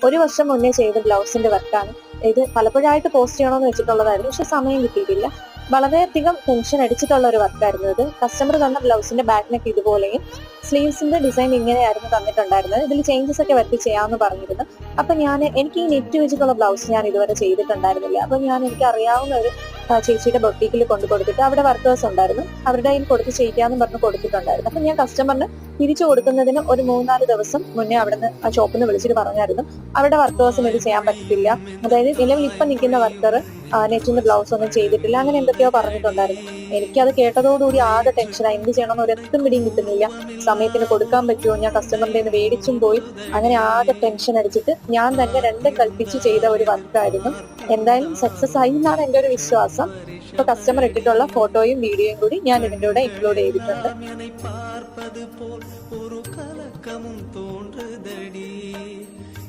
1 വർഷം മുന്നേ ചെയ്ത ബ്ലൗസിന്റെ വർക്കാണ് ഇത്. പലപ്പോഴായിട്ട് പോസ്റ്റ് ചെയ്യണമെന്ന് വെച്ചിട്ടുള്ളതായിരുന്നു, പക്ഷെ സമയം കിട്ടിയിട്ടില്ല. വളരെയധികം ടെൻഷൻ അടിച്ചിട്ടുള്ള ഒരു വർക്കായിരുന്നു ഇത്. കസ്റ്റമർ തന്ന ബ്ലൗസിന്റെ ബാക്ക് നെക്ക് ഇതുപോലെയും സ്ലീവ്സിന്റെ ഡിസൈൻ ഇങ്ങനെയായിരുന്നു തന്നിട്ടുണ്ടായിരുന്നത്. ഇതിൽ ചേഞ്ചസ് ഒക്കെ വരുത്തി ചെയ്യാമെന്ന് പറഞ്ഞിരുന്നു. അപ്പൊ എനിക്ക് ഈ നെറ്റ് വെച്ചിട്ടുള്ള ബ്ലൗസ് ഞാൻ ഇതുവരെ ചെയ്തിട്ടുണ്ടായിരുന്നില്ല. അപ്പൊ എനിക്ക് അറിയാവുന്ന ഒരു ചേച്ചിയുടെ ബൊട്ടീക്കിൽ കൊണ്ടു കൊടുത്തിട്ട് അവിടെ വർക്കേഴ്സ് ഉണ്ടായിരുന്നു, അവരുടെ കയ്യിൽ കൊടുത്ത് ചെയ്യിക്കാന്ന് പറഞ്ഞ് കൊടുത്തിട്ടുണ്ടായിരുന്നു. അപ്പൊ ഞാൻ കസ്റ്റമറിന് തിരിച്ചു കൊടുക്കുന്നതിന് ഒരു 3-4 ദിവസം മുന്നേ അവിടുന്ന് ആ ഷോപ്പിൽ നിന്ന് വിളിച്ചിട്ട് പറഞ്ഞായിരുന്നു അവരുടെ വർക്കേഴ്സിന് ഇത് ചെയ്യാൻ പറ്റത്തില്ല. അതായത് നിലവിൽ ഇപ്പം നിൽക്കുന്ന വർക്കർ നെറ്റിന്റെ ബ്ലൗസ് ഒന്നും ചെയ്തിട്ടില്ല, അങ്ങനെ എന്തൊക്കെയോ പറഞ്ഞിട്ടുണ്ടായിരുന്നു. എനിക്കത് കേട്ടതോടുകൂടി ആകെ ടെൻഷനായി. എന്ത് ചെയ്യണമെന്ന് ഒരെത്തും പിടിയും കിട്ടുന്നില്ല. സമയത്തിന് കൊടുക്കാൻ പറ്റുമോ, ഞാൻ കസ്റ്റമറിന്റെ നിന്ന് മേടിച്ചും പോയി. അങ്ങനെ ആകെ ടെൻഷൻ അടിച്ചിട്ട് ഞാൻ തന്നെ രണ്ടും കൽപ്പിച്ച് ചെയ്ത ഒരു വർക്കായിരുന്നു. എന്തായാലും സക്സസ് ആയി എന്നാണ് എൻ്റെ ഒരു വിശ്വാസം. ഇപ്പൊ കസ്റ്റമർ ഇട്ടിട്ടുള്ള ഫോട്ടോയും വീഡിയോയും കൂടി ഞാൻ ഇതിന്റെ കൂടെ ഇൻക്ലൂഡ് ചെയ്തിട്ടുണ്ട്.